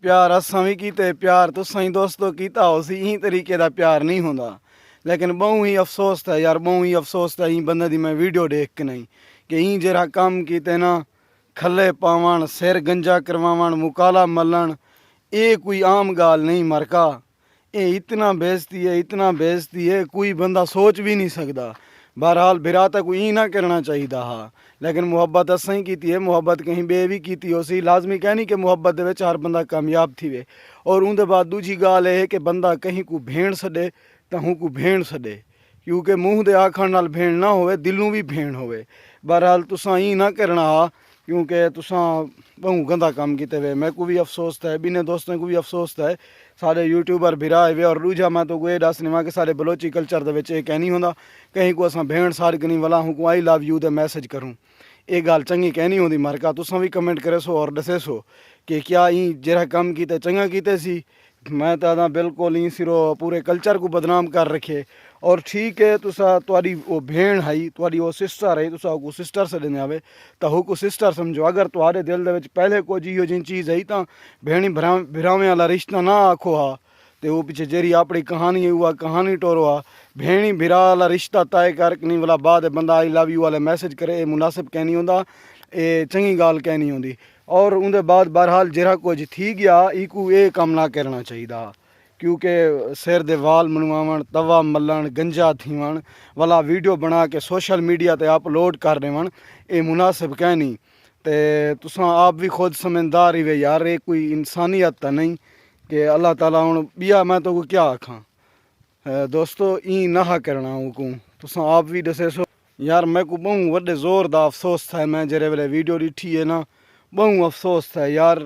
प्यार असां भी कीते प्यार तुसां ही दोस्तों कीता उसी ई तरीके का प्यार नहीं होंदा। लेकिन बहु ही अफसोस था यार, बहु ही अफसोस था ई बंदे दी मैं वीडियो देख के नहीं कि ई जरा काम कीते ना खले पावण सिर गंजा करवावण मुकाला मलन ये कोई आम गाल नहीं मरका। ये इतना बेइज्जती है, इतना बेइज्जती है कोई बंदा सोच भी नहीं सकता। बहरहाल बिरा तक कोई ना करना चाहिए हाँ, लेकिन मुहब्बत असां ही की है, मुहब्बत कहीं बे भी की हो सी लाजमी कहनी कि मुहब्बत दे विच हर बंदा कामयाब थी वे। और उनके बाद दूजी गाल है कि बंदा कहीं को भेण सॾे तो हूँ को भेण सॾे, क्योंकि मूँह दे आखण नाल भेण ना होवे दिलों भी भेण होवे। बहरहाल तुसां ई ना करना हा, क्योंकि तुसां बहु गंदा काम किते वे। मैं को भी अफसोस था, बिने दोस्तों को भी अफसोस था। सारे यूट्यूबर बिरा वे और दूजा मैं तो ये दस नहीं कि सारे बलोची कल्चर दे कह नहीं होंदा कहीं को असां भेण सारगनी वाला हूँ को I love you the message करूँ। ये गाल चंगी कहनी होंदी मरका। तुसां भी कमेंट करे सो और दसे सो कि क्या ई जरा कम कीते चंगा कीते सी। मैं तो आदा बिल्कुल ही सिरो पूरे कल्चर को बदनाम कर रखे। और ठीक है तुसा तुहाडी वो भेण है तुहाडी वो सिस्टर है तुसा को सिस्टर से देने आवे तो हु को सिस्टर समझो। अगर तुम्हारे दिल दे विच पहले को जी जिन चीज़ है तो भेणी भिरावे वाला रिश्ता ना आखो हा तो वो पीछे जेरी अपनी कहानी है वह कहानी टोरो आ। भेणी भिरा वाला रिश्ता तय करनी वाला बाद बंदा आई लव यू वाले मैसेज करे ये मुनासिब कहनी होंदा, ये चंगी गाल कहनी होंदी। और उनके बाद बहरहाल जरा कुछ थी गया इकू ये काम ना करना चाहिए, क्योंकि सिर दे वाल मनवावण तवा मलन गंजा थीवण वाला वीडियो बना के सोशल मीडिया ते अपलोड कर देवण ये मुनासिब कहनी। ते तुसां आप भी खुद समझदार ही वे यार, ये कोई इंसानियत तो नहीं कि अल्लाह ताला हुण बिया मैं तो को क्या आखां। दोस्तों ई ना करना को तुसां आप भी दसे सो यार। मैं को बहु वड्डे ज़ोर दा अफसोस था, मैं जरे वेले वीडियो ॾिठी है ना बहु अफसोस था यार।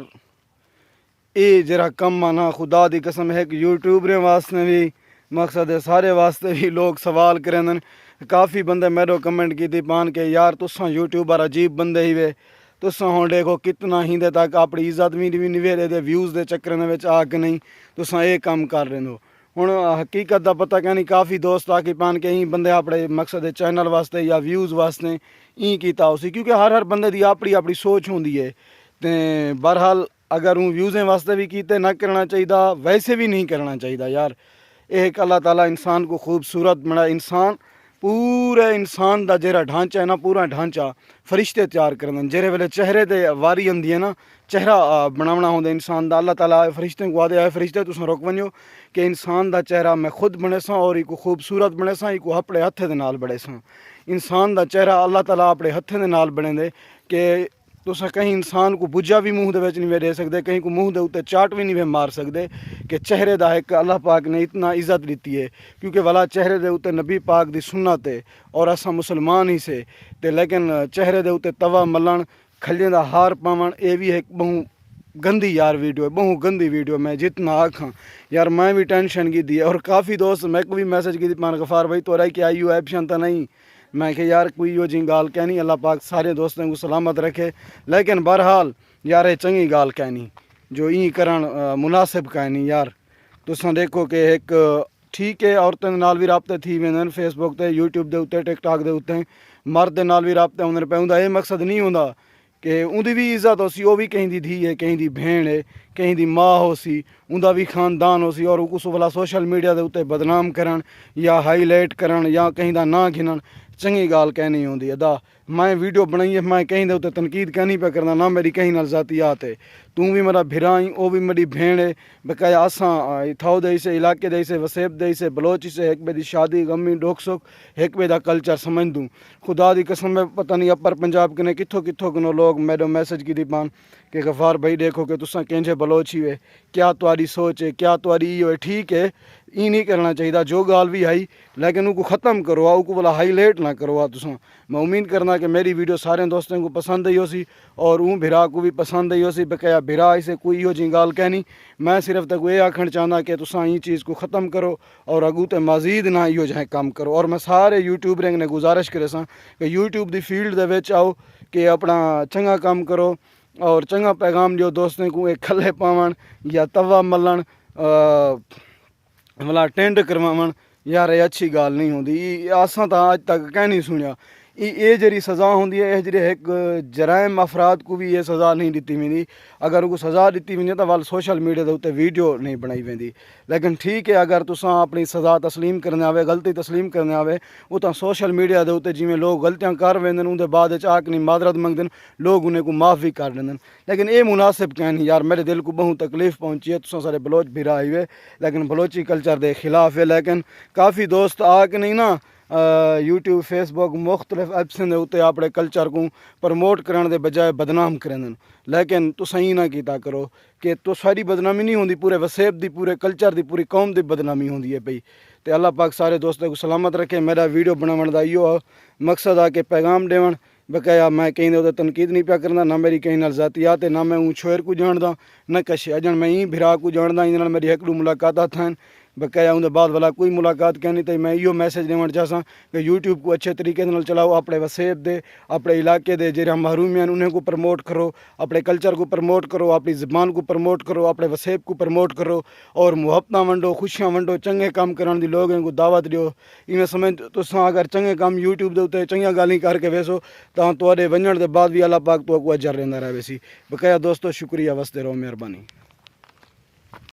ये जरा कम आना खुदा दी कसम है कि यूट्यूबरें वास्ते भी मकसद है सारे वास्ते भी लोग सवाल करें। काफ़ी बंदे मेरे कमेंट की थी पान के यार तुसां यूट्यूबर अजीब बंदे ही वे तुसां हुण देखो कितना हिंदे तक अपनी इज्जत भी निवेरे दे व्यूज़ के चक्कर में आके नहीं तुसां ये काम कर रहे हो। हुण हकीकत का पता कहनी काफ़ी दोस्त आके पान के ई बंदे अपने मकसद चैनल वास्ते या व्यूज़ वास्ते ई कीता उसी, क्योंकि हर बंदे की अपनी अपनी सोच होंदी है। तो बहरहाल अगर हूँ व्यूज़ें वास्ते भी कीते ना करना चाहिए वैसे भी नहीं करना चाहिए यार। एक अल्लाह ताला इंसान को खूबसूरत बना इंसान पूरे इंसान का जरा ढांचा है ना पूरा ढांचा फरिश्ते तैयार करन जेरे वेले चेहरे ते वारी आंदी है ना चेहरा बनावना होंदा इंसान का। अल्लाह ताला फरिश्ते को आदे आए फरिश्ते तुम रोक वनो कि इंसान का चेहरा मैं खुद बने सा और इको खूबसूरत बने सा इको अपने हथे दे नाल बने सा। इंसान का चेहरा अल्लाह ताला अपने हथे दे नाल बने दे कि तुस कहीं इंसान को बुझा भी मूँह दे नहीं वे दे सकते, कहीं को मूँह दे उत्ते चाट भी नहीं वे मार सकते कि चेहरे का एक अल्लाह पाक ने इतना इज्जत दी है। क्योंकि वाला चेहरे के उत्ते नबी पाक की सुन्नत है और असा मुसलमान ही से ते, लेकिन चेहरे के उत्ते तवा मलन खलियां का हार पावन ये भी एक बहु गंदी यार वीडियो है, बहु गंदी वीडियो। मैं जितना आखा यार मैं भी टेंशन की दी है। और काफ़ी दोस्त मैं को भी मैसेज की पान गफार भाई तो कि आई यू एप्शन तो नहीं। मैं कि यार कोई यो जी गाल कहनी अल्लाह पाक सारे दोस्तों को सलामत रखे। लेकिन बहरहाल यार ये चंगी गाल कहनी जो ई करन मुनासिब कहनी यार। तुसां देखो कि एक ठीक है औरतों नाल भी राबते थी वेंदे फेसबुक ते यूट्यूब के उत्ते टिकटॉक के उत्ते मर्द दे नाल भी राबते होंदे पे। उनका ये मकसद नहीं होंदा कि उनकी भी इज्जत हो सी, वो भी कहीं दी धी है कहीं दी भेण है कहीं दी माँ हो सी उनका भी खानदान हो सी और उस वाला सोशल मीडिया के उत्ते बदनाम करन या हाईलाइट करन या कहीं का ना गिनन चंगी गाल कहनी होंदी अदा। मैं वीडियो बनाई है मैं कहीं दे तनकीद कहनी पे करना ना मेरी कहीं नाल ज़ातियात है। तू भी मेरा भिराई वो भी मेरी भेण है बकाया असां थाओ दई से इलाके दई से वसेब दई से बलोची से एक बे दी शादी गमी डोक सुख एक बे दा कल्चर समझ दूँ। खुदा दी कसम में पता नहीं अपर पंजाब कने कित्थों कित्थों कनो लोग मैडम मैसेज की दी पान कि गफार भाई देखो कि तुसा केंजे बलोची वे क्या तुम्हारी सोच है क्या तुम्हारी यो है। ठीक है ई नहीं करना चाहिए जो गाल भी आई, लेकिन उनको ख़त्म करो उनको बोला हाईलाइट ना करो तुसा। मैं उम्मीद करना कि मेरी वीडियो सारे दोस्तों को पसंद आई हो सी और ऊँ भिरा को भी पसंद आई हो सी बकाया भिरा इसे कोई यो जी गाल कहनी। मैं सिर्फ तक ये आखना चाहता कि तुसा ई चीज़ को ख़त्म करो और अगू तो मजीद ना यो जाए काम करो। और मैं सारे यूट्यूबरें ने गुजारिश करे सा कि यूट्यूब की फील्ड दे विच आओ कि अपना चंगा काम करो और चंगा पैगाम दियो दोस्तों को। एक खले पावन या तवा मलन वाला टेंड करवावन यार ये अच्छी गाल नहीं होंदी। असा तो अज तक कह नहीं सुनिया ये जरी सज़ा होंदी है, जरी एक जराइम अफराद को भी ये सज़ा नहीं दी वेंदी। अगर उनको सज़ा दी वञे तो वाल सोशल मीडिया के उत्ते वीडियो नहीं बनाई वेंदी। लेकिन ठीक है, अगर तुसां अपनी सज़ा तस्लीम करने आवे, गलती तस्लीम करने आवे, वो तो सोशल मीडिया के उत्ते जिमें लोग गलतियां कर वेंदे उनके बाद आके नहीं मादरत मंगदन, लोग उन्हें को माफ़ भी कर देंदन। लेकिन ये मुनासिब क्या नहीं यार, मेरे दिल को बहुत तकलीफ़ पहुंची है। तुसां सारे बलोच भी आई वे, लेकिन बलोची कल्चर के खिलाफ है। लेकिन काफ़ी दोस्त आके नहीं ना यूट्यूब फेसबुक मुख्तलिफ एप्सन के उत्ते अपने कल्चर को प्रमोट करने के बजाय बदनाम करेंदन। लेकिन तुसां ही ना कीता करो कि तो सारी बदनामी नहीं होंदी, पूरे वसेब की, पूरे कल्चर की, पूरी कौम की बदनामी होंदी है पई। तो अल्लाह पाक सारे दोस्तों को सलामत रखे। मेरा वीडियो बनाने का इो मकसद आ कि पैगाम देवन। बकाया मैं कहीं उधर तनकीद नहीं पिया करना, ना मेरी कहीं जातियात है, ना मैं ऊँ छोर को जानदा, न कश अजन मैं ई भिरा को जानदा। इन मेरी एक दो मुलाकात थे, बकाया उनके बाद वाला कोई मुलाकात कहनी। तो मैं इो मैसेज देवन चाहसा कि यूट्यूब को अच्छे तरीके चलाओ, अपने वसेब दे, अपने इलाके दे जो महरूम हैं उन्हें को प्रमोट करो, अपने कल्चर को प्रमोट करो, अपनी ज़बान को प्रमोट करो, अपने वसेब को प्रमोट करो, और मुहब्बत वंडो, खुशियाँ वंडो, चंगे काम करने की लोगों को दावत दियो। इवें समझ तुसां अगर चंगे काम यूट्यूब के उत्ते चंगियां गाली करके वेसो तो तुहाडे वञण के बाद भी अल्लाह पाक तो अजर रहिंदा रहे। बकाया दोस्तों शुक्रिया, वसदे रहो, मेहरबानी।